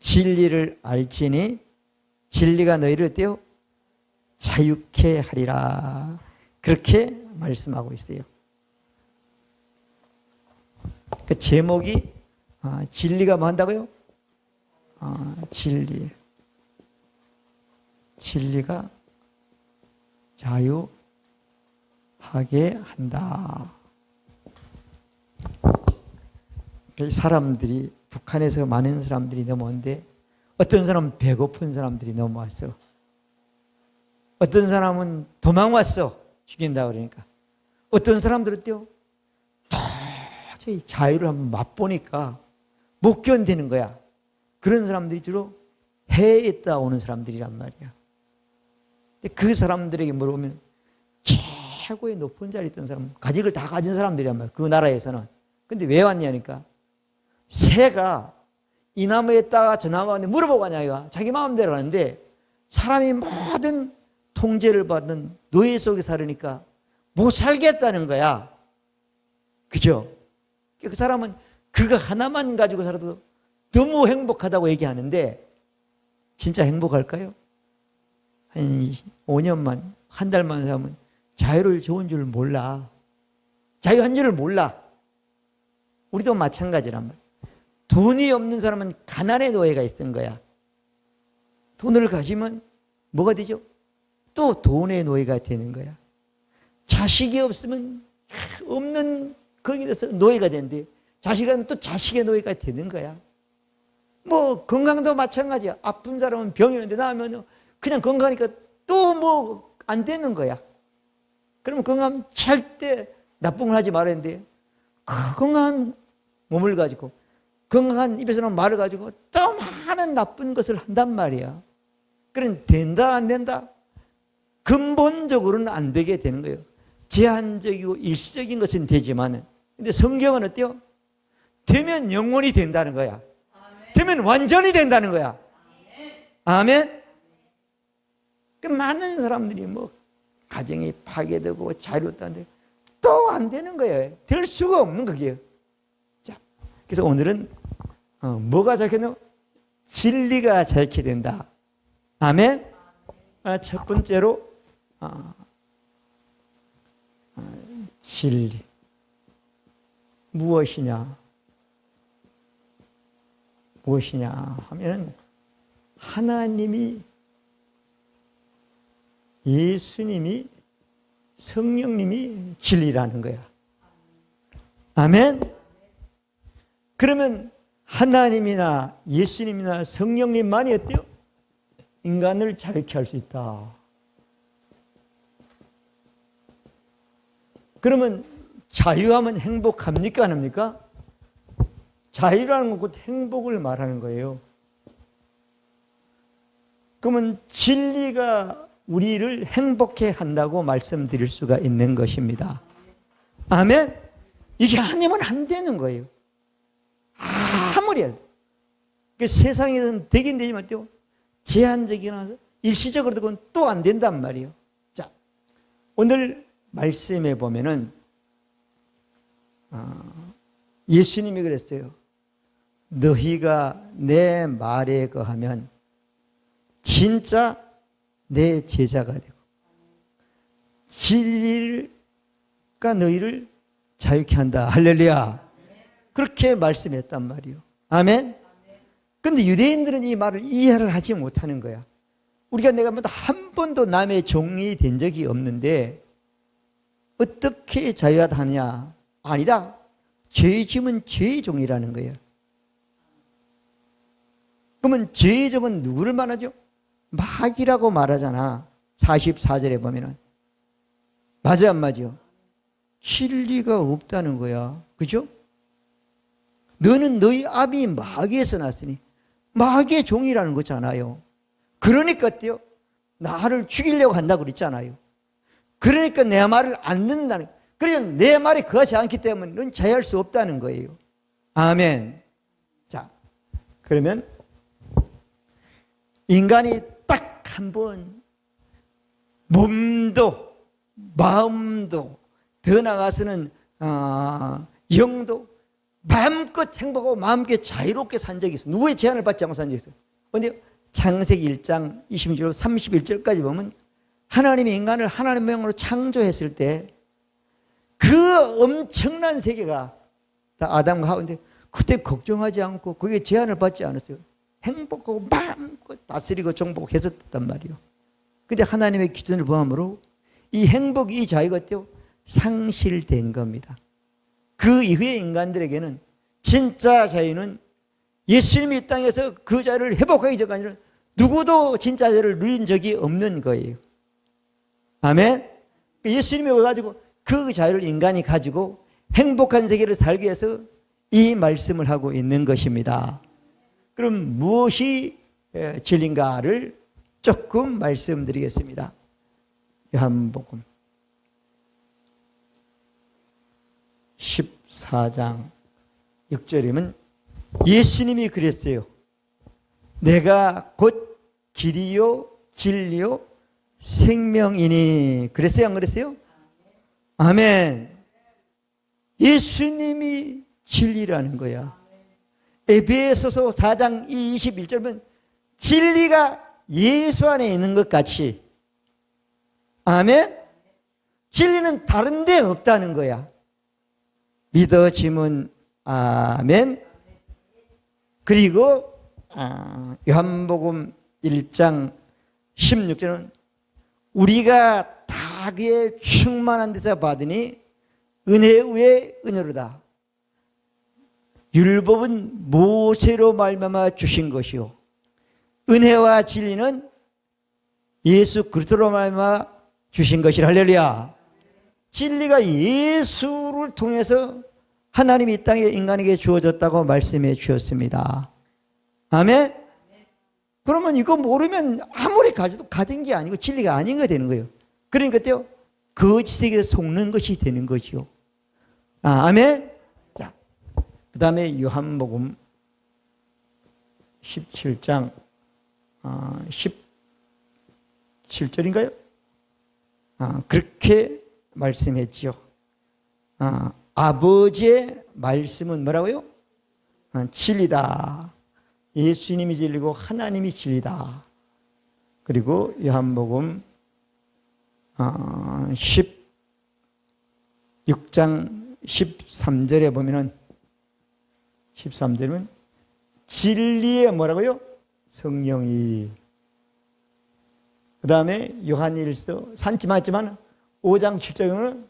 진리를 알지니 진리가 너희를 어때요? 자유케 하리라. 그렇게 말씀하고 있어요. 그 제목이 진리가 뭐 한다고요? 진리가 자유하게 한다. 사람들이 북한에서 많은 사람들이 넘어오는데 어떤 사람은 배고픈 사람들이 넘어왔어. 어떤 사람은 도망왔어. 죽인다 그러니까. 어떤 사람들은 도저히 자유를 한번 맛보니까 못 견디는 거야. 그런 사람들이 주로 해에 있다 오는 사람들이란 말이야. 그 사람들에게 물어보면 최고의 높은 자리에 있던 사람, 가진 걸 다 가진 사람들이란 말이야. 그 나라에서는. 근데 왜 왔냐니까 새가 이 나무에 있다가 저 나무 왔는데 물어보고 가냐. 자기 마음대로 하는데 사람이 모든 통제를 받는 노예 속에 살으니까 못 살겠다는 거야. 그죠? 그 사람은 그거 하나만 가지고 살아도 너무 행복하다고 얘기하는데 진짜 행복할까요? 한 5년만, 한 달만 살면 자유를 좋은 줄 몰라. 자유한 줄을 몰라. 우리도 마찬가지란 말이야. 돈이 없는 사람은 가난의 노예가 있는 거야. 돈을 가지면 뭐가 되죠? 또 돈의 노예가 되는 거야. 자식이 없으면 없는 거기에서 노예가 되는데 자식이 하면 또 자식의 노예가 되는 거야. 뭐 건강도 마찬가지야. 아픈 사람은 병이는데 나으면 그냥 건강하니까 또 뭐 안 되는 거야. 그러면 건강 절대 나쁜 걸 하지 말아야 되는데 건강한 몸을 가지고 건강한 입에서 나온 말을 가지고 또 많은 나쁜 것을 한단 말이야. 그럼 된다 안 된다? 근본적으로는 안 되게 되는 거예요. 제한적이고 일시적인 것은 되지만 근데 성경은 어때요? 되면 영원히 된다는 거야. 되면 완전히 된다는 거야. 아멘? 그 많은 사람들이 뭐 가정이 파괴되고 자유롭다는데 또 안 되는 거예요. 될 수가 없는 거예요. 자, 그래서 오늘은 뭐가 자유케 진리가 자유케 된다. 아멘? 첫 번째로 진리 무엇이냐 하면은 하나님이 예수님이 성령님이 진리라는 거야. 아멘? 그러면 하나님이나 예수님이나 성령님만이 어때요? 인간을 자유케 할 수 있다. 그러면 자유하면 행복합니까? 안 합니까? 자유라는 건 곧 행복을 말하는 거예요. 그러면 진리가 우리를 행복해 한다고 말씀드릴 수가 있는 것입니다. 아멘? 이게 아니면 안 되는 거예요. 아무리 해도. 그 세상에서는 되긴 되지만 또 제한적이나 일시적으로 그건 또 안 된단 말이에요. 자, 오늘 말씀에 보면은 예수님이 그랬어요. 너희가 내 말에 거하면 진짜 내 제자가 되고 진리가 너희를 자유케 한다. 할렐루야. 그렇게 말씀했단 말이에요. 아멘. 그런데 유대인들은 이 말을 이해를 하지 못하는 거야. 우리가 내가 한 번도 남의 종이 된 적이 없는데 어떻게 자유하다 하느냐. 아니다. 죄의 짐은 죄의 종이라는 거예요. 그러면 죄의 점은 누구를 말하죠? 마귀라고 말하잖아. 44절에 보면은. 맞아 안 맞아? 진리가 없다는 거야. 그죠? 너는 너희 아비 마귀에서 났으니 마귀의 종이라는 거잖아요. 그러니까 어때요? 나를 죽이려고 한다고 그랬잖아요. 그러니까 내 말을 안 듣는다는 거예요. 그러니까 내 말이 거하지 않기 때문에 넌 자유할 수 없다는 거예요. 아멘. 자, 그러면 인간이 딱 한 번 몸도 마음도 더 나아가서는 영도 마음껏 행복하고 마음껏 자유롭게 산 적이 있어요. 누구의 제한을 받지 않고 산 적이 있어요. 그런데 창세기 1장 26절 31절까지 보면 하나님이 인간을 하나님의 모양으로 창조했을 때 그 엄청난 세계가 다 아담과 하와인데 그때 걱정하지 않고 거기에 제한을 받지 않았어요. 행복하고 마음껏 다스리고 정복하고 했었단 말이에요. 근데 하나님의 기준을 범함으로 이 행복, 이 자유가 어때요? 상실된 겁니다. 그 이후에 인간들에게는 진짜 자유는 예수님이 이 땅에서 그 자유를 회복하기 전까지는 누구도 진짜 자유를 누린 적이 없는 거예요. 아멘? 예수님이 와가지고 그 자유를 인간이 가지고 행복한 세계를 살기 위해서 이 말씀을 하고 있는 것입니다. 그럼 무엇이 진리인가를 조금 말씀드리겠습니다. 요한복음 14장 6절이면 예수님이 그랬어요. 내가 곧 길이요 진리요 생명이니. 그랬어요? 안 그랬어요? 아멘. 예수님이 진리라는 거야. 에베소서 4장 21절은 진리가 예수 안에 있는 것 같이, 아멘. 진리는 다른 데 없다는 거야. 믿어지면 아멘. 그리고 요한복음 1장 16절은 우리가 다 그의 충만한 데서 받으니 은혜 위에 은혜로다. 율법은 모세로 말미암아 주신 것이요 은혜와 진리는 예수 그리스도로 말미암아 주신 것이라. 할렐루야. 진리가 예수를 통해서 하나님이 이 땅에 인간에게 주어졌다고 말씀해 주셨습니다. 아멘. 그러면 이거 모르면 아무리 가져도 가진 게 아니고 진리가 아닌 거 되는 거예요. 그러니까 어때요? 거짓에게 속는 것이 되는 거죠. 아멘. 자, 그 다음에 요한복음 17장 17절인가요? 그렇게 말씀했지요. 아버지의 말씀은 뭐라고요? 진리다. 예수님이 진리고 하나님이 진리다. 그리고 요한복음 16장 13절에 보면은 13절은 진리의 뭐라고요? 성령이. 그 다음에 요한일서 산지 맞지만 5장 7절에는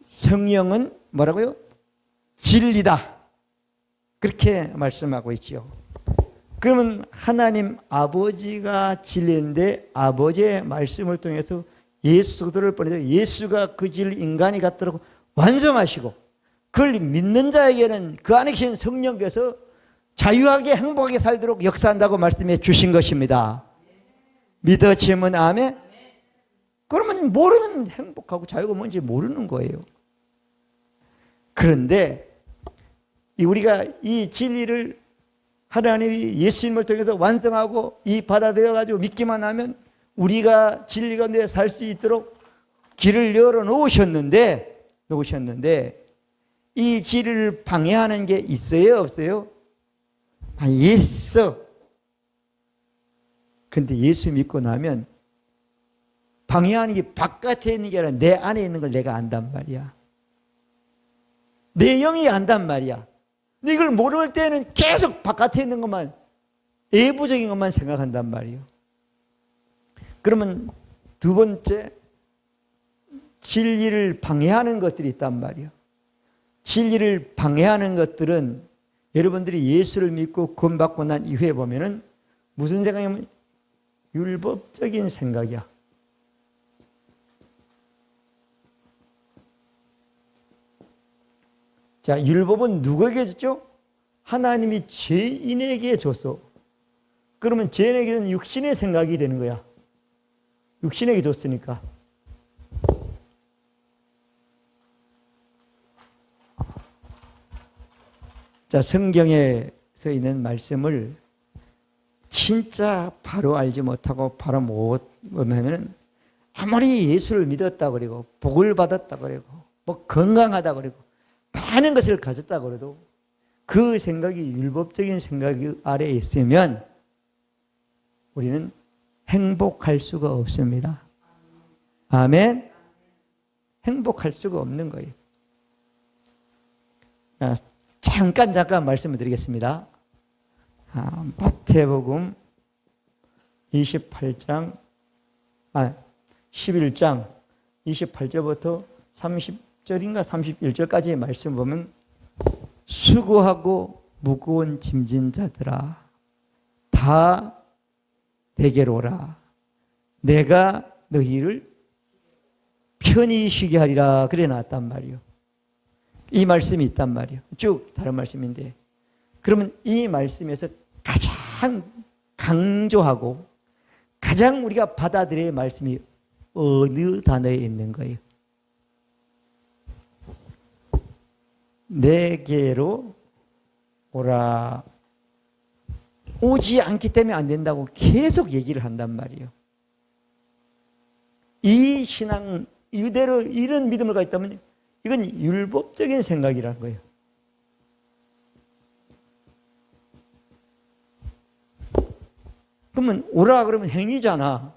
성령은 뭐라고요? 진리다. 그렇게 말씀하고 있지요. 그러면 하나님 아버지가 진리인데 아버지의 말씀을 통해서 예수 그리스도를 보내서 예수가 그 진리를 인간이 갖도록 완성하시고 그걸 믿는 자에게는 그 안에 계신 성령께서 자유하게 행복하게 살도록 역사한다고 말씀해 주신 것입니다. 믿어지면 아멘. 그러면 모르면 행복하고 자유가 뭔지 모르는 거예요. 그런데 우리가 이 진리를 하나님이 예수님을 통해서 완성하고 이 받아들여가지고 믿기만 하면 우리가 진리 가운데 살 수 있도록 길을 열어 놓으셨는데 이 진리를 방해하는 게 있어요? 없어요? 있어. 근데 예수 믿고 나면 방해하는 게 바깥에 있는 게 아니라 내 안에 있는 걸 내가 안단 말이야. 내 영이 안단 말이야. 근데 이걸 모를 때는 계속 바깥에 있는 것만, 외부적인 것만 생각한단 말이에요. 그러면 두 번째, 진리를 방해하는 것들이 있단 말이에요. 진리를 방해하는 것들은 여러분들이 예수를 믿고 구원받고 난 이후에 보면은 무슨 생각이냐면 율법적인 생각이야. 자, 율법은 누구에게 줬죠? 하나님이 죄인에게 줬어. 그러면 죄인에게는 육신의 생각이 되는 거야. 육신에게 줬으니까. 자, 성경에 서 있는 말씀을 진짜 바로 알지 못하고 바로 못 보면은 아무리 예수를 믿었다 그러고 복을 받았다 그러고 뭐 건강하다 그러고 많은 것을 가졌다 그래도 그 생각이 율법적인 생각 아래에 있으면 우리는 행복할 수가 없습니다. 아멘. 행복할 수가 없는 거예요. 잠깐 말씀을 드리겠습니다. 마태복음 11장 28절부터 30절인가 31절까지의 말씀 보면 수고하고 무거운 짐진 자들아 다 내게로 오라. 내가 너희를 편히 쉬게 하리라. 그래 놨단 말이요. 이 말씀이 있단 말이요. 쭉 다른 말씀인데 그러면 이 말씀에서 가장 강조하고 가장 우리가 받아들여야 할 말씀이 어느 단어에 있는 거예요? 내게로 오라. 오지 않기 때문에 안 된다고 계속 얘기를 한단 말이에요. 이 신앙 이대로 이런 믿음을 가지고 있다면 이건 율법적인 생각이라는 거예요. 그러면 오라 그러면 행위잖아.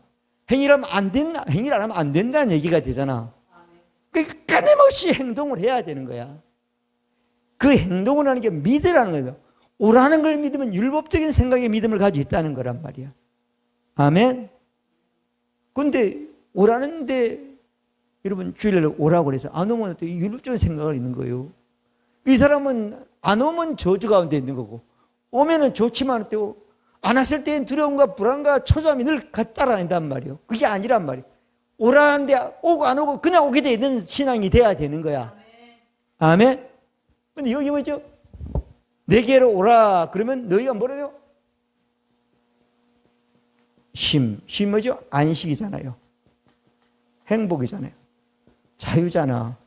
행위라면 안 된다. 행위를 안 하면 안 된다는 얘기가 되잖아. 그러니까 끊임없이 행동을 해야 되는 거야. 그 행동을 하는 게 믿으라는 거예요. 오라는 걸 믿으면 율법적인 생각의 믿음을 가지고 있다는 거란 말이야. 아멘. 그런데 오라는데 여러분 주일날 오라고 그래서 안 오면 또 율법적인 생각을 있는 거예요. 이 사람은 안 오면 저주 가운데 있는 거고 오면은 좋지만 또 안 왔을 때는 두려움과 불안과 초조함이 늘 따라다닌단 말이에요. 그게 아니란 말이에요. 오라는데 오고 안 오고 그냥 오게 돼 있는 신앙이 돼야 되는 거야. 아멘. 근데 여기 뭐죠? 내게로 오라 그러면 너희가 뭐래요? 쉼 뭐죠? 안식이잖아요. 행복이잖아요. 자유잖아.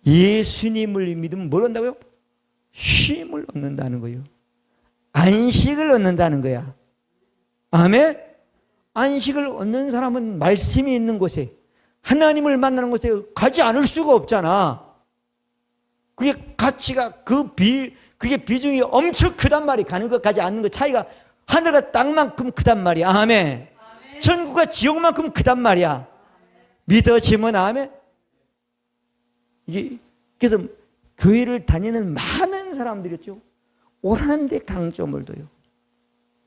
예수님을 믿으면 뭘 얻는다고요? 쉼을 얻는다는 거예요. 안식을 얻는다는 거야. 아멘? 안식을 얻는 사람은 말씀이 있는 곳에 하나님을 만나는 곳에 가지 않을 수가 없잖아. 그게 가치가 그게 비중이 엄청 크단 말이 가는 것 가지 않는 것 차이가 하늘과 땅만큼 크단 말이야. 아멘. 천국과 지옥만큼 크단 말이야. 믿어지면 아멘. 이게 그래서 교회를 다니는 많은 사람들이었죠. 오라는 데 강점을 둬요.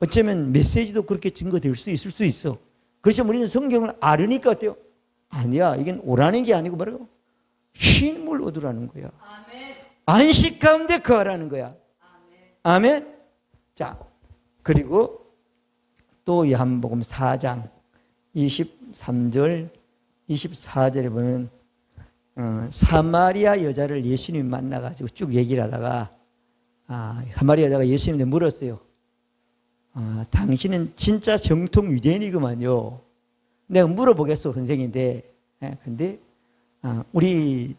어쩌면 메시지도 그렇게 증거될 수 있을 수 있어. 그렇지만 우리는 성경을 알으니까 어때요? 아니야. 이건 오라는 게 아니고 뭐라고? 쉼을 얻으라는 거야. 아멘. 안식 가운데 거하라는 거야. 아멘. 아멘. 자, 그리고 또 요한복음 4장 23절 24절에 보면 사마리아 여자를 예수님이 만나가지고 쭉 얘기를 하다가 사마리아 여자가 예수님한테 물었어요. 당신은 진짜 정통 유대인이구만요. 내가 물어보겠어 선생인데 근데 우리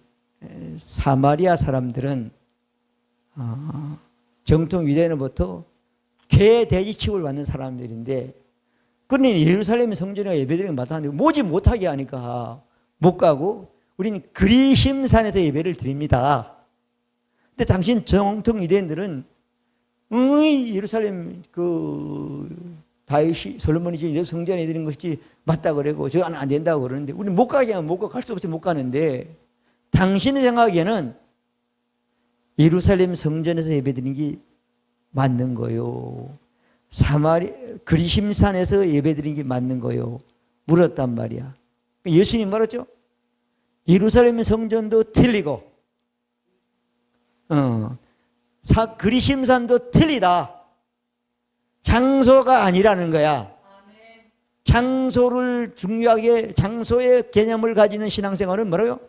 사마리아 사람들은 정통 유대인으로부터 개 돼지 취급을 받는 사람들인데 그러니 예루살렘 성전에 예배드리는 거 마땅한데 모지 못하게 하니까 못 가고 우리는 그리심산에서 예배를 드립니다. 근데 당신 정통 유대인들은 예루살렘 다윗이 솔로몬이 지은 성전에 드리는 것이 맞다 그러고 저건 안 된다고 그러는데 우리는 못 가게 하면 못 가, 갈 수 없이 못 가는데 당신의 생각에는 예루살렘 성전에서 예배드리는 게 맞는 거요. 그리심산에서 예배드리는 게 맞는 거요. 물었단 말이야. 예수님 말했죠. 예루살렘 성전도 틀리고 그리심산도 틀리다. 장소가 아니라는 거야. 장소를 중요하게 장소의 개념을 가지는 신앙생활은 뭐라고요?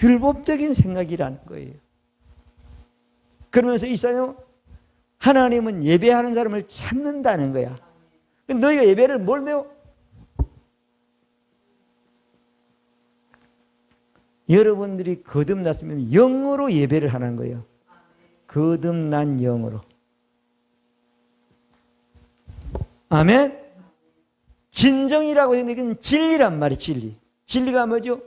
율법적인 생각이라는 거예요. 그러면서 이 사람 하나님은 예배하는 사람을 찾는다는 거야. 너희가 예배를 뭘 배워? 여러분들이 거듭났으면 영으로 예배를 하는 거예요. 거듭난 영으로. 아멘? 진정이라고 하는 건 진리란 말이에요. 진리. 진리가 뭐죠?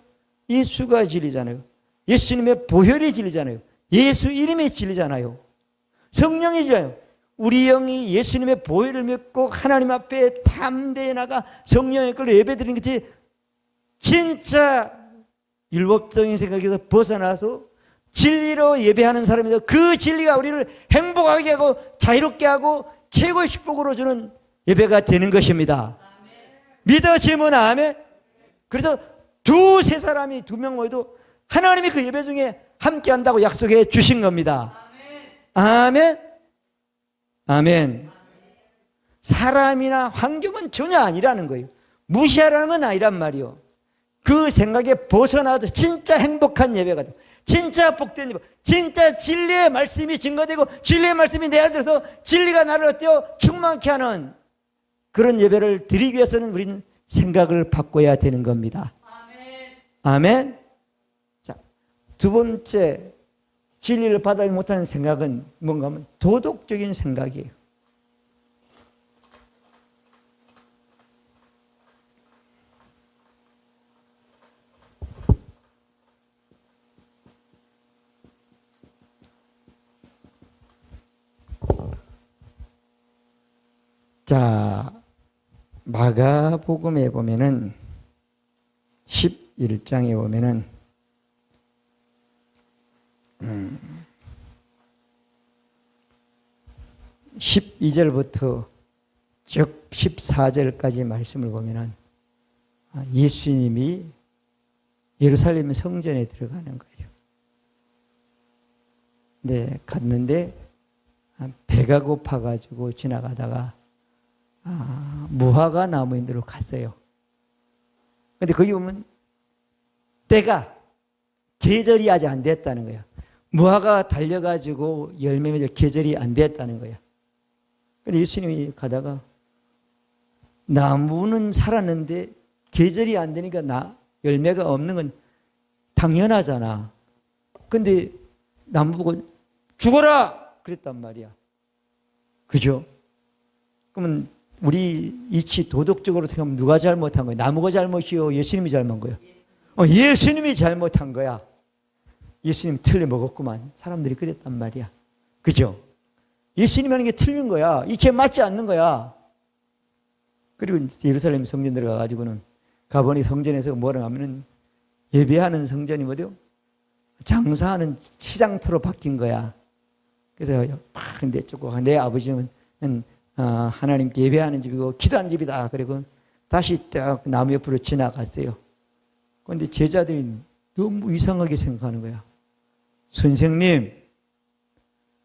예수가 진리잖아요. 예수님의 보혈이 진리잖아요. 예수 이름이 진리잖아요. 성령이잖아요. 우리 영이 예수님의 보혈을 믿고 하나님 앞에 담대히 나가 성령의 걸로 예배드리는 것이 진짜 율법적인 생각에서 벗어나서 진리로 예배하는 사람이다. 그 진리가 우리를 행복하게 하고 자유롭게 하고 최고의 축복으로 주는 예배가 되는 것입니다. 믿어지면 아멘. 그래서 두세 사람이 두 명 모여도 하나님이 그 예배 중에 함께 한다고 약속해 주신 겁니다. 아멘. 아멘. 사람이나 환경은 전혀 아니라는 거예요. 무시하라는 건 아니란 말이요. 그 생각에 벗어나서 진짜 행복한 예배가 돼요. 진짜 복된 예배. 진짜 진리의 말씀이 증거되고 진리의 말씀이 내 안에서 진리가 나를 어때요? 충만케 하는 그런 예배를 드리기 위해서는 우리는 생각을 바꿔야 되는 겁니다. 아멘. 자, 두 번째 진리를 받아들이지 못하는 생각은 뭔가 하면 도덕적인 생각이에요. 자, 마가복음에 보면은 11장에 보면은 12절부터 쭉 14절까지 말씀을 보면은 예수님이 예루살렘 성전에 들어가는 거예요. 네, 갔는데 배가 고파가지고 지나가다가 무화과 나무 인도로 갔어요. 근데 거기 보면 때가 계절이 아직 안 됐다는 거야. 무화과가 달려가지고 열매 맺을 계절이 안 됐다는 거야. 근데 예수님이 가다가 나무는 살았는데 계절이 안 되니까 열매가 없는 건 당연하잖아. 근데 나무 보고 죽어라! 그랬단 말이야. 그죠? 그러면 우리 이치 도덕적으로 생각하면 누가 잘못한 거야? 나무가 잘못이요? 예수님이 잘못한 거야? 예수님이 잘못한 거야. 예수님 틀려먹었구만. 사람들이 그랬단 말이야. 그죠? 예수님이 하는 게 틀린 거야. 이치에 맞지 않는 거야. 그리고 예루살렘 성전 들어가가지고는 가보니 성전에서 뭐라 하면은 예배하는 성전이 뭐죠? 장사하는 시장터로 바뀐 거야. 그래서 막 내쫓고 내 아버지는 하나님께 예배하는 집이고 기도하는 집이다. 그리고 다시 딱 나무 옆으로 지나갔어요. 그런데 제자들이 너무 이상하게 생각하는 거야. 선생님,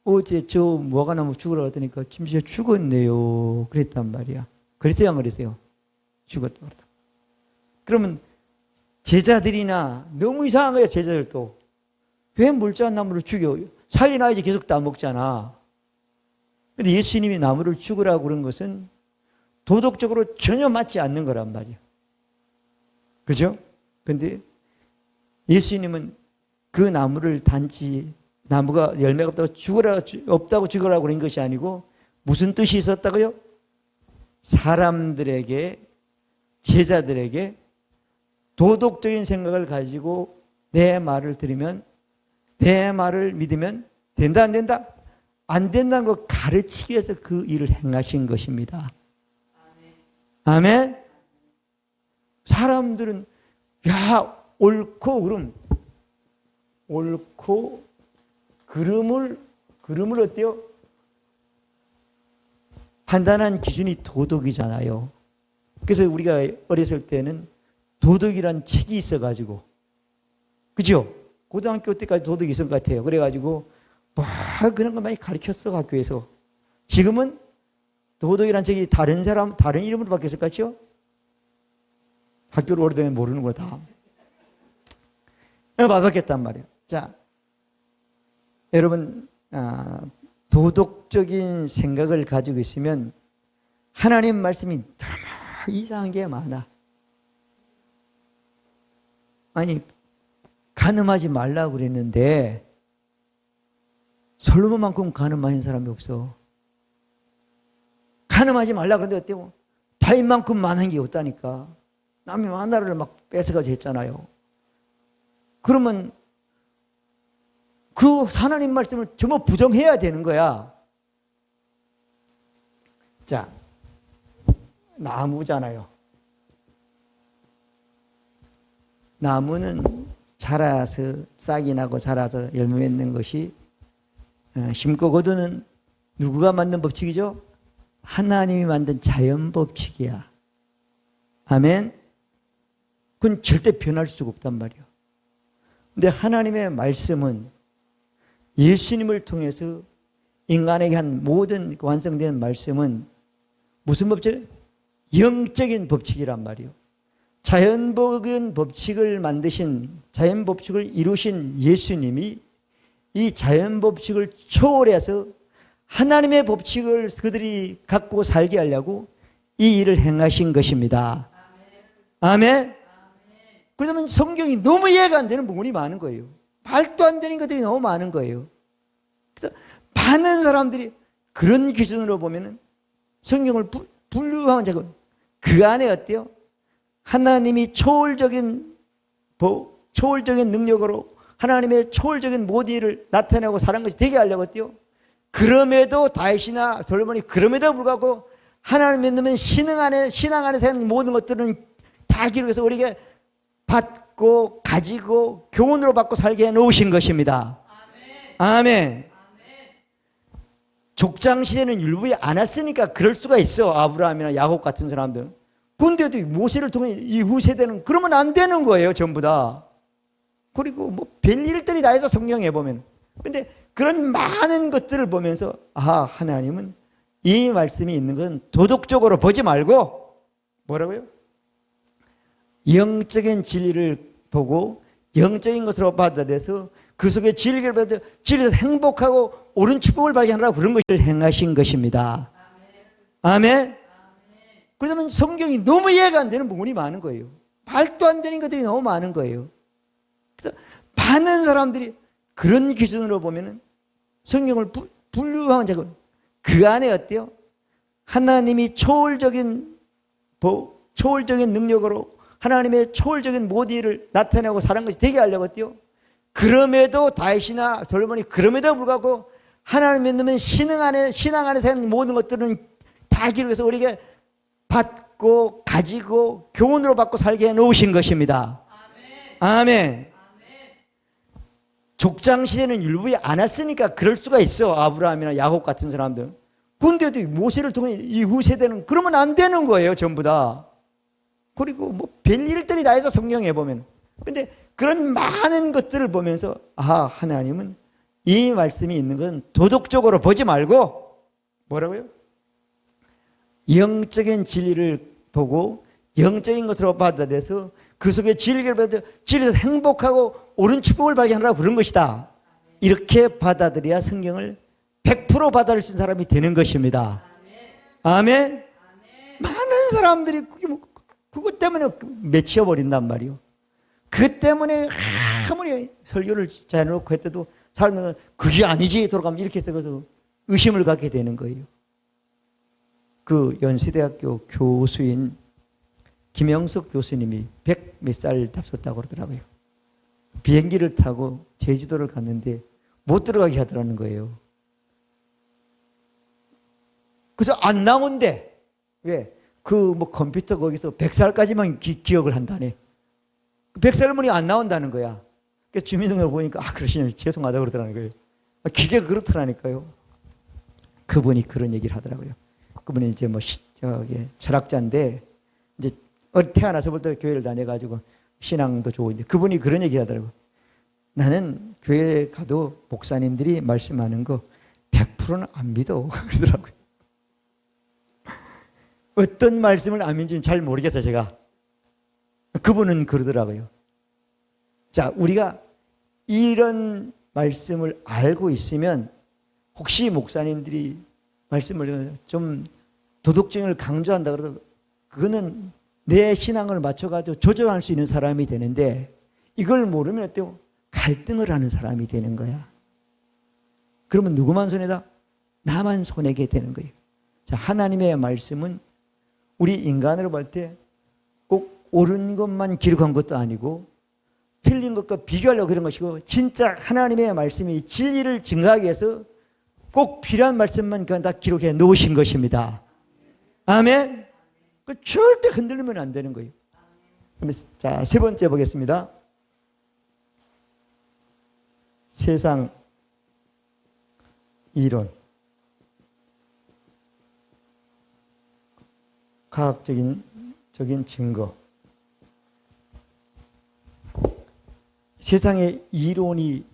어제 저 무화과나무 죽으라고 했더니까 진짜 죽었네요. 그랬단 말이야. 그랬어요, 안 그랬어요? 죽었다 그러다. 그러면 제자들이나 너무 이상한 거야, 제자들도. 왜 물자한 나무를 죽여? 살리나야지 계속 따먹잖아. 근데 예수님이 나무를 죽으라고 그런 것은 도덕적으로 전혀 맞지 않는 거란 말이야. 그죠? 근데 예수님은 그 나무를 단지 나무가 열매가 없다고 죽으라고 그런 것이 아니고 무슨 뜻이 있었다고요? 사람들에게, 제자들에게 도덕적인 생각을 가지고 내 말을 들으면, 내 말을 믿으면 된다, 안 된다? 안 된다는 걸 가르치기 위해서 그 일을 행하신 것입니다. 아멘? 사람들은, 야, 옳고 그름, 옳고 그름을 어때요? 판단한 기준이 도덕이잖아요. 그래서 우리가 어렸을 때는 도덕이란 책이 있어가지고, 그죠? 고등학교 때까지 도덕이 있을 것 같아요. 그래가지고 뭐 그런 거 많이 가르쳤어, 학교에서. 지금은 도덕이란 책이 다른 이름으로 바뀌었을 것 같죠? 학교를 오래되면 모르는 거다. 바뀌었단 말이에요. 자, 여러분, 도덕적인 생각을 가지고 있으면 하나님 말씀이 너무 이상한 게 많아. 아니, 간음하지 말라고 그랬는데 솔로몬만큼 간음하는 사람이 없어. 간음하지 말라고 그랬는데 어때요? 다윗만큼 많은 게 없다니까. 남이 하나를 막 뺏어가지고 했잖아요. 그러면 그 하나님 말씀을 전부 부정해야 되는 거야. 자, 나무잖아요. 나무는 자라서 싹이 나고 자라서 열매 맺는 것이 심고 거두는 누구가 만든 법칙이죠? 하나님이 만든 자연 법칙이야. 아멘? 그건 절대 변할 수가 없단 말이에요. 근데 하나님의 말씀은 예수님을 통해서 인간에게 한 모든 완성된 말씀은 무슨 법칙? 영적인 법칙이란 말이에요. 자연적인 법칙을 만드신, 자연 법칙을 이루신 예수님이 이 자연 법칙을 초월해서 하나님의 법칙을 그들이 갖고 살게 하려고 이 일을 행하신 것입니다. 아멘. 그러면 성경이 너무 이해가 안 되는 부분이 많은 거예요. 말도 안 되는 것들이 너무 많은 거예요. 그래서 많은 사람들이 그런 기준으로 보면은 성경을 분류하면 되고 그 안에 어때요? 하나님이 초월적인 능력으로 하나님의 초월적인 모든 일을 나타내고 사는 것이 되게 하려고 어때요? 그럼에도 다윗이나 솔로몬이 그럼에도 불구하고 하나님 믿으면 신앙 안에 사는 모든 것들은 다 기록해서 우리에게 받고 가지고 교훈으로 받고 살게 해놓으신 것입니다. 아멘. 족장시대는 율법이 안 왔으니까 그럴 수가 있어. 아브라함이나 야곱 같은 사람들. 근데도 모세를 통해 이후 세대는 그러면 안 되는 거예요. 전부 다. 그리고 뭐 별일들이 다 해서 성경에 보면. 근데 그런 많은 것들을 보면서 하나님은 이 말씀이 있는 것은 도덕적으로 보지 말고 뭐라고요? 영적인 진리를 보고 영적인 것으로 받아들여서 그 속에 진리를 받아 진리에서 행복하고 옳은 축복을 발견하라고 그런 것을 행하신 것입니다. 아멘. 그러면 성경이 너무 이해가 안 되는 부분이 많은 거예요. 말도 안 되는 것들이 너무 많은 거예요. 그래서 많은 사람들이 그런 기준으로 보면은 성경을 분류하면 되고 그 안에 어때요? 하나님이 초월적인 능력으로 하나님의 초월적인 모든 일을 나타내고 사는 것이 되게 하려고 어때요? 그럼에도 다윗이나 솔로몬이 그럼에도 불구하고 하나님 믿으면 신앙 안에 사는 모든 것들은 다 기록해서 우리에게 받고 가지고 교훈으로 받고 살게 해놓으신 것입니다. 아멘. 족장시대는 율법이 안 왔으니까 그럴 수가 있어. 아브라함이나 야곱 같은 사람들. 근데도 모세를 통해 이후 세대는 그러면 안 되는 거예요. 전부 다. 그리고 뭐 별일들이 다 해서 성경에 보면. 근데 그런 많은 것들을 보면서 하나님은 이 말씀이 있는 것은 도덕적으로 보지 말고 뭐라고요? 영적인 진리를 보고 영적인 것으로 받아들여서 그 속에 진리를 받아 진리에서 행복하고 옳은 축복을 발견하라고 그런 것이다. 이렇게 받아들여야 성경을 100% 받아들일 수 있는 사람이 되는 것입니다. 아멘. 많은 사람들이 그것 때문에 맺혀버린단 말이에요. 그 때문에 아무리 설교를 잘 해놓고 했대도 사람들은 그게 아니지 돌아가면 이렇게 해서 의심을 갖게 되는 거예요. 그 연세대학교 교수인 김영석 교수님이 100 몇 살 잡섰다고 그러더라고요. 비행기를 타고 제주도를 갔는데 못 들어가게 하더라는 거예요. 그래서 안 나온대. 왜? 그 뭐 컴퓨터 거기서 100살까지만 기억을 한다네. 100살문이 안 나온다는 거야. 그래서 주민등록을 보니까 그러시냐면 죄송하다고 그러더라는 거예요. 기계가 그렇더라니까요. 그분이 그런 얘기를 하더라고요. 그분이 이제 뭐 철학자인데 이제 태어나서부터 교회를 다녀가지고 신앙도 좋은데 그분이 그런 얘기 하더라고요. 나는 교회 가도 목사님들이 말씀하는 거 100%는 안 믿어. 그러더라고요. 어떤 말씀을 안 믿는지는 잘 모르겠어요, 제가. 그분은 그러더라고요. 자, 우리가 이런 말씀을 알고 있으면 혹시 목사님들이 말씀을 좀 도덕성을 강조한다 그래도 그거는 내 신앙을 맞춰가지고 조절할 수 있는 사람이 되는데 이걸 모르면 어때요? 갈등을 하는 사람이 되는 거야. 그러면 누구만 손해다? 나만 손해게 되는 거예요. 자, 하나님의 말씀은 우리 인간으로 볼 때 꼭 옳은 것만 기록한 것도 아니고 틀린 것과 비교하려고 그런 것이고 진짜 하나님의 말씀이 진리를 증거하기 위해서 꼭 필요한 말씀만 그냥 다 기록해 놓으신 것입니다. 아멘. 절대 흔들리면 안 되는 거예요. 자, 세 번째 보겠습니다. 세상 이론, 과학적인 증거. 세상의 이론이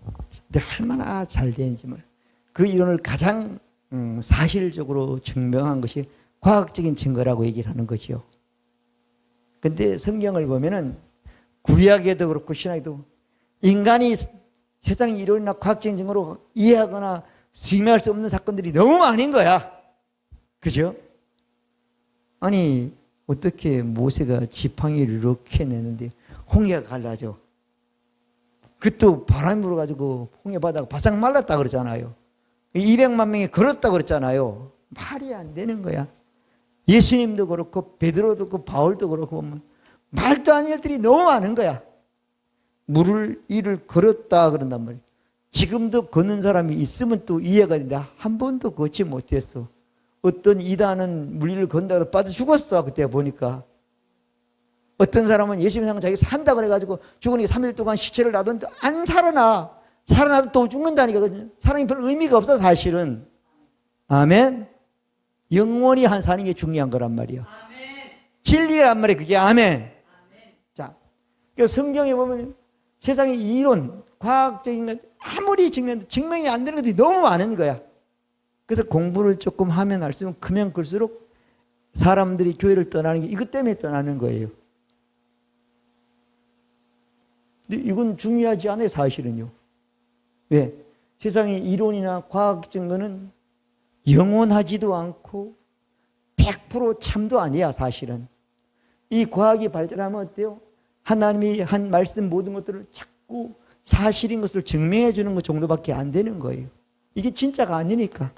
얼마나 잘 되는지 그 이론을 가장 사실적으로 증명한 것이 과학적인 증거라고 얘기를 하는 것이요. 근데 성경을 보면은 구약에도 그렇고 신약에도 인간이 세상 이론이나 과학적인 증거로 이해하거나 증명할 수 없는 사건들이 너무 많은 거야. 그죠? 아니 어떻게 모세가 지팡이를 이렇게 내는데 홍해가 갈라져. 그것도 바람이 불어가지고 홍해 바다가 바싹 말랐다 그러잖아요. 200만 명이 걸었다 그랬잖아요. 말이 안 되는 거야. 예수님도 그렇고 베드로도 그렇고 바울도 그렇고 말도 안 되는 일들이 너무 많은 거야. 물을 이를 걸었다 그런단 말이야. 지금도 걷는 사람이 있으면 또 이해가 되는데 한 번도 걷지 못했어. 어떤 이단은 물 위를 건다고 빠져 죽었어. 그때 보니까. 어떤 사람은 예수님 상은 자기 산다 그래가지고 죽으니까 3일 동안 시체를 놔뒀는데 안 살아나. 살아나도 또 죽는다니까. 사람이 별 의미가 없어 사실은. 아멘. 영원히 한 사는 게 중요한 거란 말이야. 아멘. 진리란 말이야. 그게 아멘. 아멘. 자, 그 성경에 보면 세상의 이론, 과학적인 것 아무리 증명이 안 되는 것들이 너무 많은 거야. 그래서 공부를 조금 하면 할수록 크면 클수록 사람들이 교회를 떠나는 게 이것 때문에 떠나는 거예요. 근데 이건 중요하지 않아요, 사실은요. 왜? 세상의 이론이나 과학 증거는 영원하지도 않고 100% 참도 아니야, 사실은. 이 과학이 발전하면 어때요? 하나님이 한 말씀 모든 것들을 자꾸 사실인 것을 증명해 주는 것 정도밖에 안 되는 거예요. 이게 진짜가 아니니까.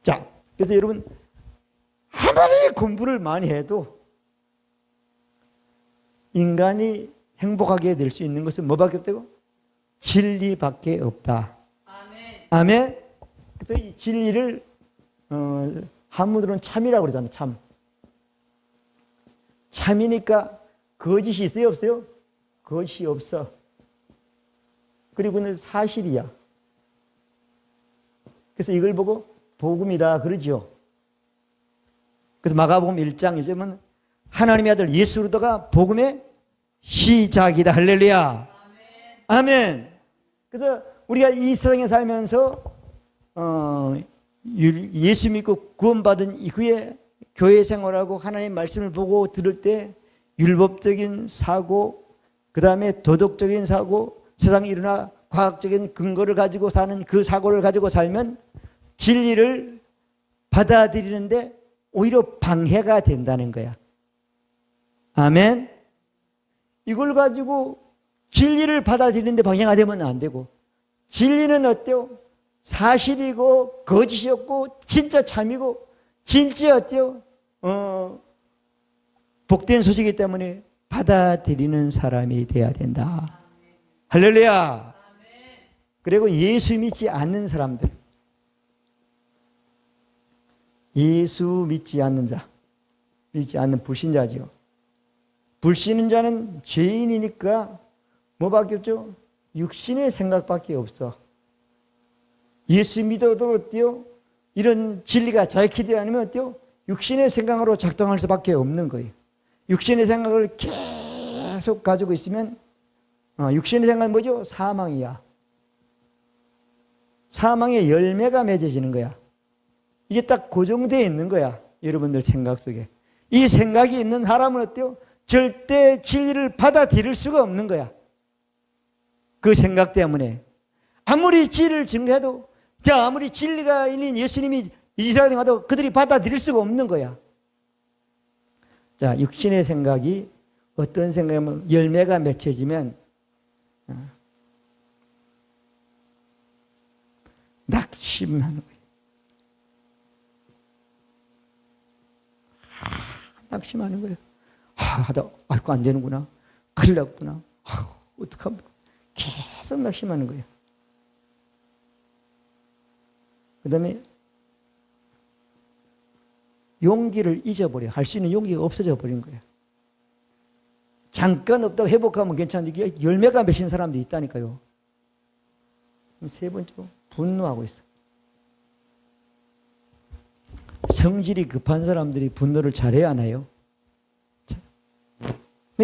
자, 그래서 여러분 아무리 공부를 많이 해도 인간이 행복하게 될 수 있는 것은 뭐밖에 없다고? 진리밖에 없다. 아멘. 아멘. 그래서 이 진리를 한문으로는 참이라고 그러잖아요. 참. 참이니까 거짓이 있어요, 없어요? 거짓이 없어. 그리고는 사실이야. 그래서 이걸 보고 복음이다 그러죠. 그래서 마가복음 1장 1절은 하나님의 아들 예수 그리스도가 복음의 시작이다. 할렐루야. 아멘. 아멘. 그래서 우리가 이 세상에 살면서 예수 믿고 구원받은 이후에 교회 생활하고 하나님의 말씀을 보고 들을 때 율법적인 사고, 그 다음에 도덕적인 사고, 세상에 일어나 과학적인 근거를 가지고 사는 그 사고를 가지고 살면 진리를 받아들이는데 오히려 방해가 된다는 거야. 아멘. 이걸 가지고 진리를 받아들이는데 방해가 되면 안 되고, 진리는 어때요? 사실이고 거짓이었고 진짜 참이고 진짜 어때요? 복된 소식이기 때문에 받아들이는 사람이 돼야 된다. 할렐루야. 그리고 예수 믿지 않는 사람들, 예수 믿지 않는 자, 믿지 않는 불신자지요. 불신자는 죄인이니까 뭐밖에 없죠? 육신의 생각밖에 없어. 예수 믿어도 어때요? 이런 진리가 자익히지 않으면 어때요? 육신의 생각으로 작동할 수밖에 없는 거예요. 육신의 생각을 계속 가지고 있으면 육신의 생각은 뭐죠? 사망이야. 사망의 열매가 맺어지는 거야. 이게 딱 고정되어 있는 거야. 여러분들 생각 속에. 이 생각이 있는 사람은 어때요? 절대 진리를 받아들일 수가 없는 거야. 그 생각 때문에. 아무리 진리를 증거해도, 아무리 진리가 있는 예수님이 이스라엘에 가도 그들이 받아들일 수가 없는 거야. 자, 육신의 생각이 어떤 생각이면 열매가 맺혀지면 낙심하는 거예요. 낙심하는 거예요. 하다 아이고 안 되는구나. 큰일 났구나. 어떡합니까? 계속 낙심하는 거예요. 그 다음에 용기를 잊어버려. 할 수 있는 용기가 없어져 버린 거예요. 잠깐 없다고 회복하면 괜찮은데 이게 열매가 맺힌 사람들이 있다니까요. 세 번째로 분노하고 있어. 성질이 급한 사람들이 분노를 잘해야 하나요?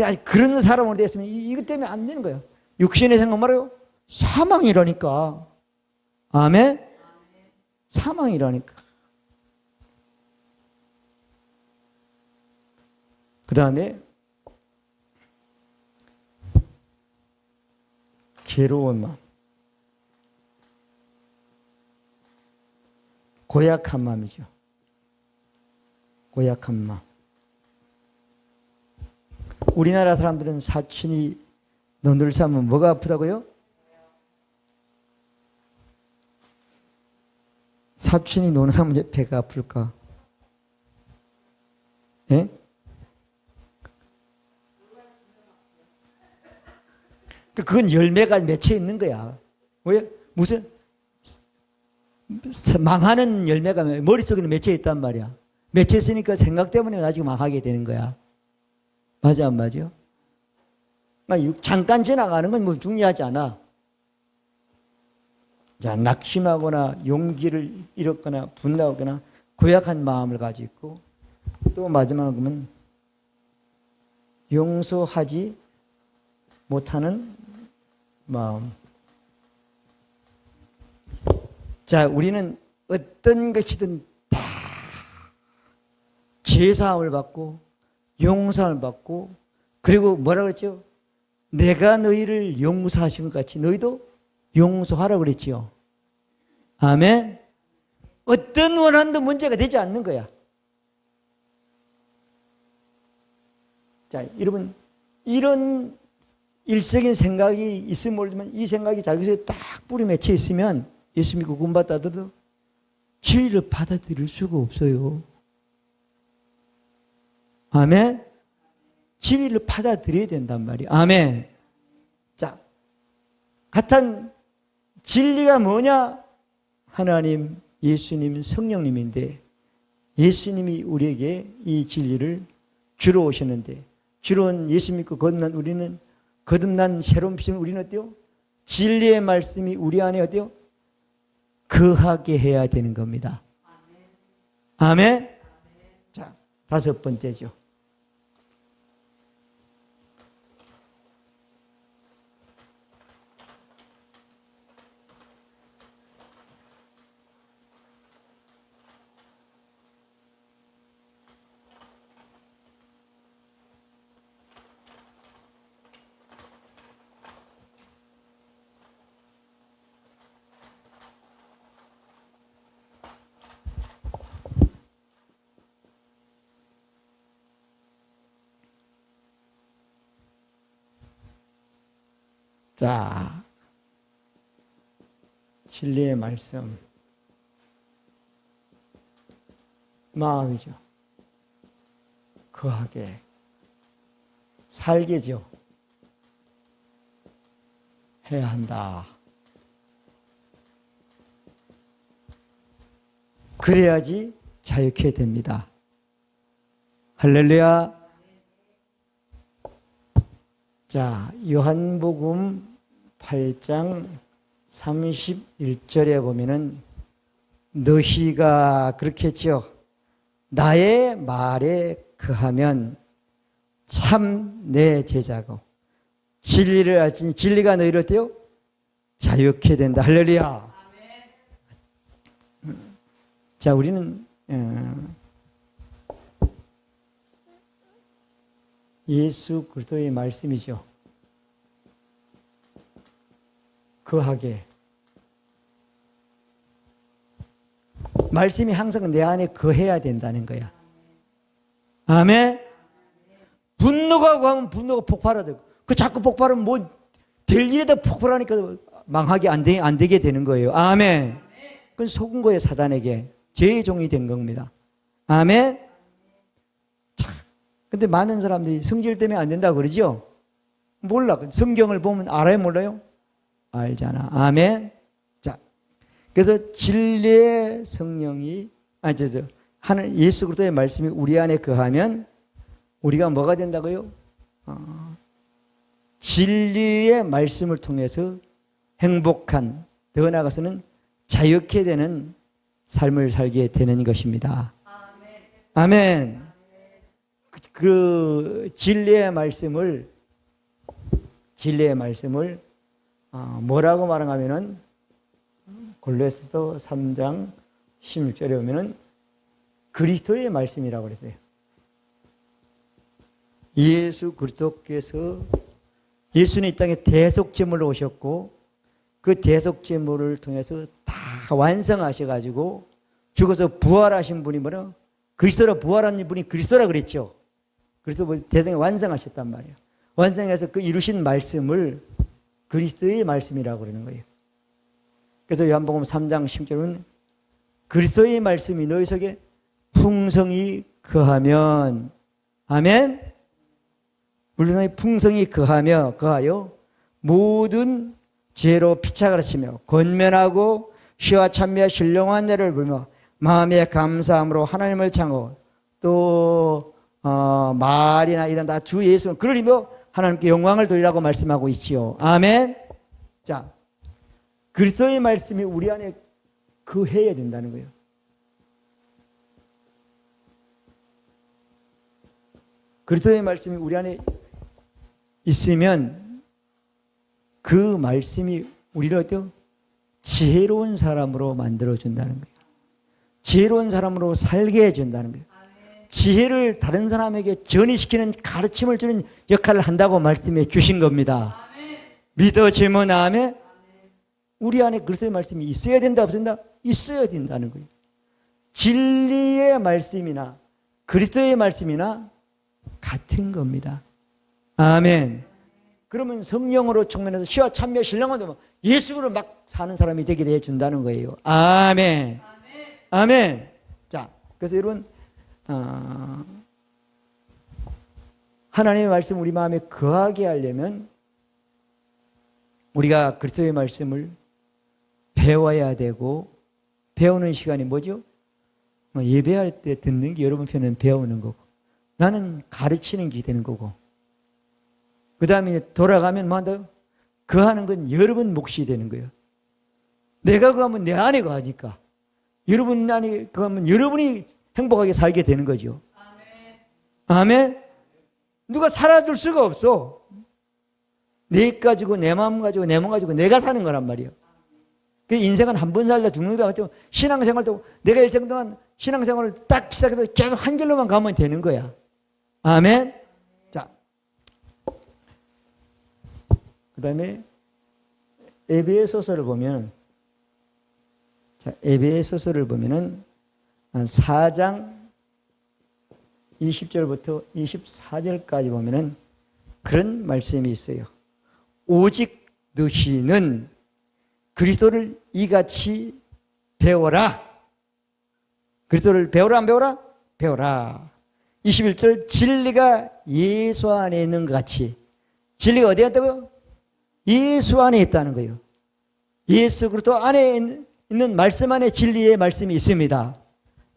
아니, 그런 사람으로 됐으면 이것 때문에 안 되는 거예요. 육신의 생각 말이에요. 사망이라니까. 아멘? 사망이라니까. 그 다음에 괴로운 마음. 고약한 마음이죠. 고약한 마음. 우리나라 사람들은 사춘이 너늘 싸면 뭐가 아프다고요? 사춘이 노는 사면 배가 아플까? 예? 그건 열매가 맺혀 있는 거야. 왜? 무슨 망하는 열매가 머릿속에는 맺혀 있단 말이야. 맺혀 있으니까 생각 때문에 나중에 망하게 되는 거야. 맞아 안 맞아? 잠깐 지나가는 건 뭐 중요하지 않아. 자, 낙심하거나 용기를 잃었거나 분노하거나 고약한 마음을 가지고 있고, 또 마지막은 용서하지 못하는 마음. 자, 우리는 어떤 것이든 다 제사함을 받고 용서를 받고, 그리고 뭐라 그랬죠? 내가 너희를 용서하신 것 같이 너희도 용서하라 그랬지요. 아멘. 어떤 원한도 문제가 되지 않는 거야. 자, 여러분, 이런 일색인 생각이 있으면 모르지만 이 생각이 자기 속에 딱 뿌리 맺혀 있으면 예수 믿고 구원받다 하더라도 진리를 받아들일 수가 없어요. 아멘. 진리를 받아들여야 된단 말이에요. 아멘. 자, 하여튼 진리가 뭐냐? 하나님, 예수님, 성령님인데 예수님이 우리에게 이 진리를 주러 오셨는데, 주러 온 예수 믿고 거듭난 우리는, 거듭난 새로운 피조물 우리는 어때요? 진리의 말씀이 우리 안에 어때요? 거하게 해야 되는 겁니다. 아멘. 자, 다섯 번째죠. 자, 진리의 말씀, 마음이죠. 거하게, 살게죠. 해야 한다. 그래야지 자유케 됩니다. 할렐루야. 자, 요한복음 8장 31절에 보면은 너희가 그렇게 했죠. 나의 말에 거하면 참 내 제자고 진리를 알지니 진리가 너희를 어때요? 자유케 된다. 할렐루야. 자, 우리는 예수 그리스도의 말씀이죠. 거하게. 말씀이 항상 내 안에 거해야 된다는 거야. 아멘. 분노가 가면 분노가 폭발하다. 그 자꾸 폭발하면 뭐 될 일에다 폭발하니까 망하게 안 되게 되는 거예요. 아멘. 그건 속은 거예요. 사단에게. 죄의 종이 된 겁니다. 아멘. 근데 많은 사람들이 성질 때문에 안 된다고 그러죠? 몰라. 성경을 보면 알아요, 몰라요? 알잖아. 아멘. 자, 그래서 진리의 성령이, 하는 예수 그리스도의 말씀이 우리 안에 거하면 우리가 뭐가 된다고요? 진리의 말씀을 통해서 행복한, 더 나아가서는 자유케 되는 삶을 살게 되는 것입니다. 아멘. 그 진리의 말씀을 뭐라고 말하냐면은 골로새서 3장 16절에 보면은 그리스도의 말씀이라고 그랬어요. 예수 그리스도께서 예수는 이 땅에 대속제물로 오셨고 그 대속제물을 통해서 다 완성하셔가지고 죽어서 부활하신 분이 뭐냐? 그리스도라 부활한 분이 그리스도라 그랬죠. 그리스도 대성에 완성하셨단 말이에요. 완성해서 그 이루신 말씀을 그리스도의 말씀이라고 그러는 거예요. 그래서 요한복음 3장 10절은 그리스도의 말씀이 너희 속에 풍성히 거하면, 아멘. 물론 풍성히 거하여 모든 지혜로 피차가르치며 권면하고 시와 찬미와 신령한 내를 부르며 마음의 감사함으로 하나님을 창고 또 말이나 이런 다 주 예수는 그러리며 하나님께 영광을 돌리라고 말씀하고 있지요. 아멘. 자, 그리스도의 말씀이 우리 안에 거해야 된다는 거예요. 그리스도의 말씀이 우리 안에 있으면 그 말씀이 우리를 어때요? 지혜로운 사람으로 만들어준다는 거예요. 지혜로운 사람으로 살게 해준다는 거예요. 지혜를 다른 사람에게 전이시키는 가르침을 주는 역할을 한다고 말씀해 주신 겁니다. 믿어지면 아멘. 우리 안에 그리스도의 말씀이 있어야 된다 없어야 된다? 있어야 된다는 거예요. 진리의 말씀이나 그리스도의 말씀이나 같은 겁니다. 아멘. 그러면 성령으로 충만해서 시와 찬미와 신령하도 예수로 막 사는 사람이 되게 해준다는 거예요. 아멘. 아멘. 자, 그래서 여러분 하나님의 말씀 우리 마음에 거하게 하려면 우리가 그리스도의 말씀을 배워야 되고, 배우는 시간이 뭐죠? 예배할 때 듣는 게 여러분 편은 배우는 거고, 나는 가르치는 게 되는 거고, 그 다음에 돌아가면 뭐 한다고? 거하는 건 여러분 몫이 되는 거예요. 내가 거하면 내 안에 거하니까, 여러분 안에 거하면 여러분이 행복하게 살게 되는 거죠. 아멘. 누가 살아줄 수가 없어. 내 가지고 내 마음 가지고 내 몸 가지고 내가 사는 거란 말이에요. 그 인생은 한 번 살다 죽는 거 같죠. 신앙생활도 내가 일정 동안 신앙생활을 딱 시작해서 계속 한 길로만 가면 되는 거야. 아멘. 자, 그 다음에 에베소서를 보면, 자, 에베소서를 보면은 4장 20절부터 24절까지 보면은 그런 말씀이 있어요. 오직 너희는 그리스도를 이같이 배워라. 그리스도를 배워라 안 배워라? 배워라. 21절 진리가 예수 안에 있는 것 같이. 진리가 어디에 있다고요? 예수 안에 있다는 거예요. 예수 그리스도 안에 있는 말씀 안에 진리의 말씀이 있습니다.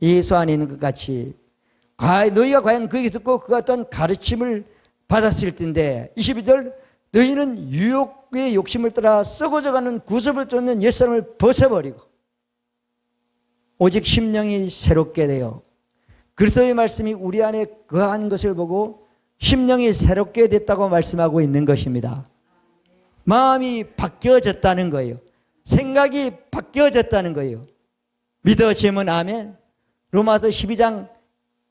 예수 안에 있는 것 같이. 너희가 과연 그에게 듣고 그가 어떤 가르침을 받았을 텐데, 22절 너희는 유혹의 욕심을 따라 썩어져가는 구습을 쫓는 옛사람을 벗어버리고 오직 심령이 새롭게 되어 그리스도의 말씀이 우리 안에 거한 것을 보고 심령이 새롭게 됐다고 말씀하고 있는 것입니다. 마음이 바뀌어졌다는 거예요. 생각이 바뀌어졌다는 거예요. 믿어지면 아멘. 로마서 12장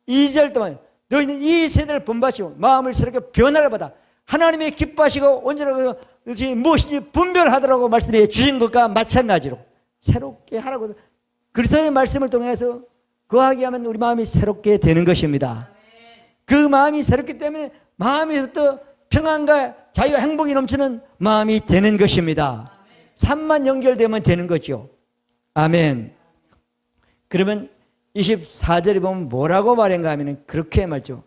2절 동안 너희는 이 세대를 본받으시고 마음을 새롭게 변화를 받아 하나님의 기뻐하시고 언제나 무엇인지 분별하더라고 말씀해 주신 것과 마찬가지로 새롭게 하라고 그리스도의 말씀을 통해서 거하게 하면 우리 마음이 새롭게 되는 것입니다. 그 마음이 새롭기 때문에 마음에서부터 평안과 자유와 행복이 넘치는 마음이 되는 것입니다. 삶만 연결되면 되는 거죠. 아멘. 그러면 24절에 보면 뭐라고 말한가 하면 그렇게 말죠.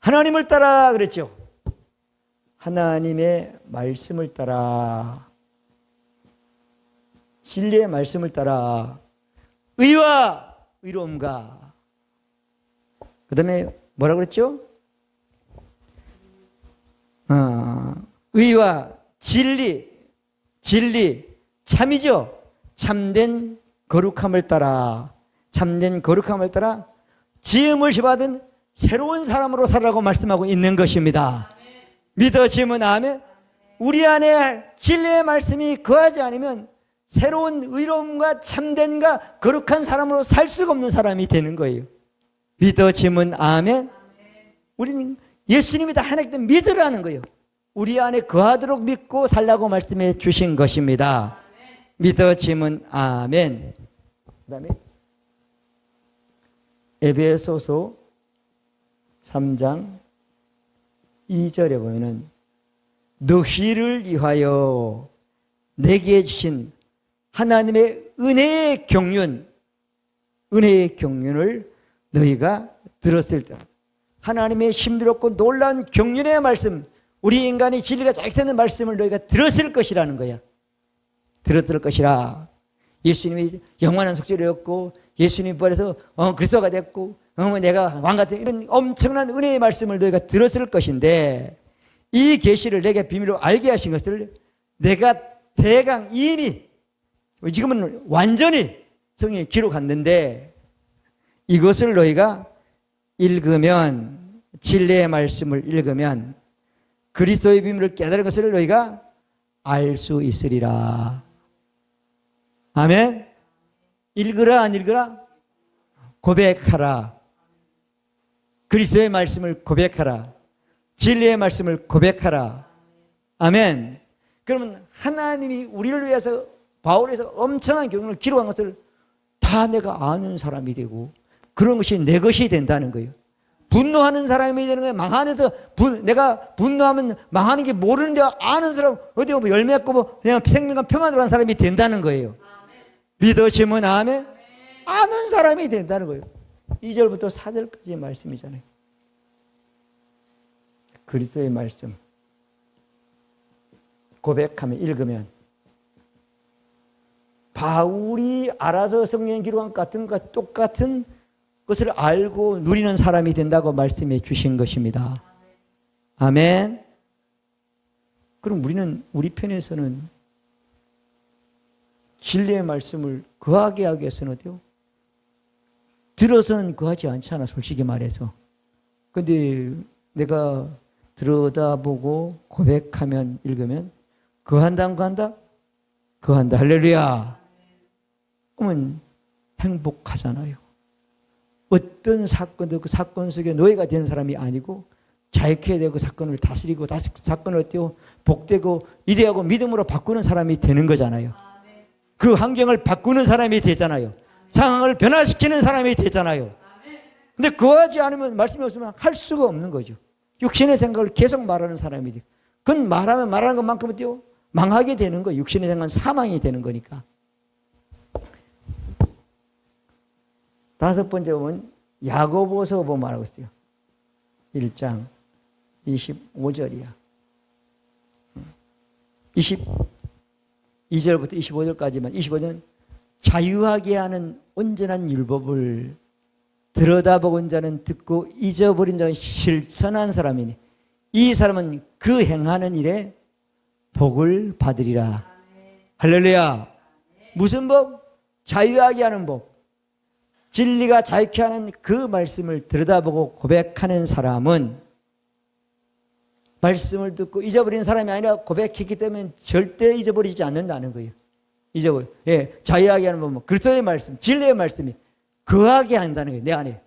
하나님을 따라 그랬죠. 하나님의 말씀을 따라, 진리의 말씀을 따라 의와 의로움과, 그 다음에 뭐라 그랬죠? 의와 진리, 참이죠. 참된 거룩함을 따라, 참된 거룩함을 따라 지음을 받은 새로운 사람으로 살라고 말씀하고 있는 것입니다. 믿어지면 아멘. 우리 안에 진리의 말씀이 거하지 않으면 새로운 의로움과 참된과 거룩한 사람으로 살 수가 없는 사람이 되는 거예요. 믿어지면 아멘. 우리는 예수님이 다 하나님 믿으라는 거예요. 우리 안에 거하도록 믿고 살라고 말씀해 주신 것입니다. 믿어지면 아멘. 그 다음에 에베소서 3장 2절에 보면은 너희를 위하여 내게 주신 하나님의 은혜의 경륜을 너희가 들었을 때, 하나님의 신비롭고 놀라운 경륜의 말씀, 우리 인간의 진리가 자격되는 말씀을 너희가 들었을 것이라는 거야. 들었을 것이라. 예수님이 영원한 속죄를 예수님 부활해서 그리스도가 됐고 내가 왕 같은 이런 엄청난 은혜의 말씀을 너희가 들었을 것인데, 이 계시를 내게 비밀로 알게 하신 것을 내가 대강 이미, 지금은 완전히 성경에 기록했는데, 이것을 너희가 읽으면, 진리의 말씀을 읽으면 그리스도의 비밀을 깨달은 것을 너희가 알 수 있으리라. 아멘. 읽으라 안 읽으라? 고백하라. 그리스도의 말씀을 고백하라. 진리의 말씀을 고백하라. 아멘. 그러면 하나님이 우리를 위해서 바울에서 엄청난 경륜을 기록한 것을 다 내가 아는 사람이 되고, 그런 것이 내 것이 된다는 거예요. 분노하는 사람이 되는 거예요. 망하는 데서 내가 분노하면 망하는 게 모르는데 아는 사람, 어디 보면 열매 맺고 그냥 생명과 평안으로 한 사람이 된다는 거예요. 믿으시면 아멘. 아는 사람이 된다는 거예요. 2절부터 4절까지의 말씀이잖아요. 그리스도의 말씀 고백하면, 읽으면 바울이 알아서 성경에 기록한 같은 것 똑같은 것을 알고 누리는 사람이 된다고 말씀해 주신 것입니다. 아멘. 그럼 우리 편에서는 진리의 말씀을 거하게 하기 위해서는 어때요? 들어서는 거하지 않잖아, 솔직히 말해서. 근데 내가 들여다보고 고백하면, 읽으면 거한다 안 거한다? 거한다. 할렐루야. 그러면 행복하잖아요. 어떤 사건도 그 사건 속에 노예가 되는 사람이 아니고 자유케 되고 사건을 다스리고 사건을 어때요? 복되고 이대하고 믿음으로 바꾸는 사람이 되는 거잖아요. 그 환경을 바꾸는 사람이 되잖아요. 상황을 변화시키는 사람이 되잖아요. 근데 거하지 않으면, 말씀이 없으면 할 수가 없는 거죠. 육신의 생각을 계속 말하는 사람이 돼요. 그건 말하는 것만큼은 어때요? 망하게 되는 거예요. 육신의 생각은 사망이 되는 거니까. 다섯 번째 보면 야고보서 보면 말하고 있어요. 1장 25절이야. 22절부터 25절까지만. 25절은 자유하게 하는 온전한 율법을 들여다보은 자는 듣고 잊어버린 자는 실천한 사람이니 이 사람은 그 행하는 일에 복을 받으리라. 할렐루야. 무슨 법? 자유하게 하는 법. 진리가 자유케 하는 그 말씀을 들여다보고 고백하는 사람은 말씀을 듣고 잊어버린 사람이 아니라 고백했기 때문에 절대 잊어버리지 않는다는 거예요. 자유하게 하는 법은 그리스도의 말씀, 진리의 말씀이 거하게 한다는 거예요. 내 안에.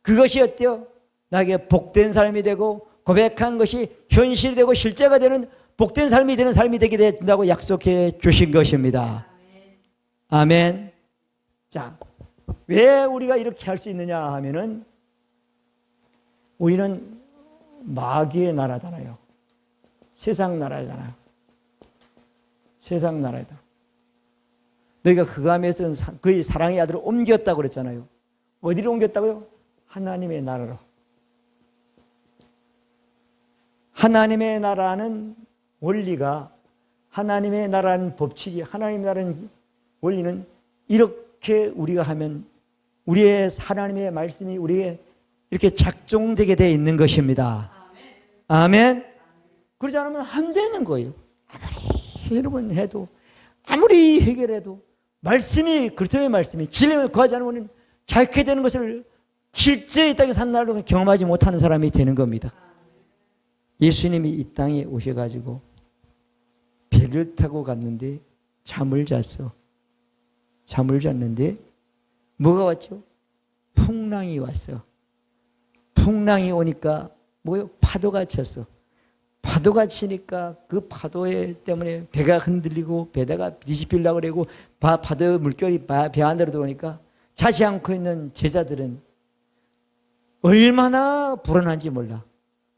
그것이 어때요? 나에게 복된 삶이 되고 고백한 것이 현실이 되고 실제가 되는 복된 삶이 되는 삶이 되게 된다고 약속해 주신 것입니다. 아멘. 자, 왜 우리가 이렇게 할 수 있느냐 하면은 우리는 마귀의 나라잖아요. 세상 나라잖아요. 세상 나라다. 너희가 흑암에서 그의 사랑의 아들을 옮겼다고 그랬잖아요. 어디로 옮겼다고요? 하나님의 나라로. 하나님의 나라는 원리가, 하나님의 나라는 법칙이, 하나님의 나라는 원리는 이렇게 우리가 하면 우리의 하나님의 말씀이 우리에게 이렇게 작동되게 되어 있는 것입니다. 아멘. 그러지 않으면 안 되는 거예요. 아무리 여러분 해도, 아무리 해결해도 말씀이, 그리스도의 말씀이 진리에 거하지 않으면 자유케 되는 것을 실제 이 땅에 산 날로 경험하지 못하는 사람이 되는 겁니다. 예수님이 이 땅에 오셔가지고 배를 타고 갔는데 잠을 잤어. 잠을 잤는데 뭐가 왔죠? 풍랑이 왔어. 풍랑이 오니까 뭐요? 파도가 쳤어. 파도가 치니까 그 파도 때문에 배가 흔들리고 배다가 뒤집히려고 그러고 파도의 물결이 배 안으로 들어오니까 자지 않고 있는 제자들은 얼마나 불안한지 몰라.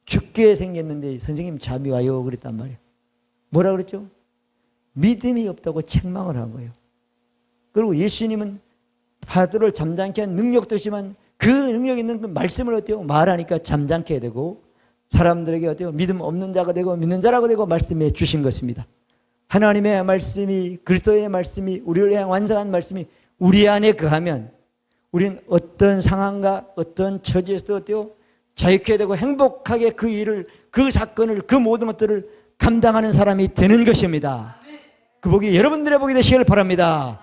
죽게 생겼는데 선생님 잠이 와요 그랬단 말이에요. 뭐라 그랬죠? 믿음이 없다고 책망을 한 거예요. 그리고 예수님은 파도를 잠잠케 한 능력도 있지만 그 능력 있는 그 말씀을 어때요? 말하니까 잠잠게 되고 사람들에게 어때요? 믿음 없는 자가 되고 믿는 자라고 되고 말씀해 주신 것입니다. 하나님의 말씀이, 그리스도의 말씀이, 우리를 향한 완성한 말씀이 우리 안에 거하면 우리는 어떤 상황과 어떤 처지에서도 어때요? 자유케 되고 행복하게 그 일을, 그 사건을, 그 모든 것들을 감당하는 사람이 되는 것입니다. 그 복이 여러분들의 복이 되시길 바랍니다.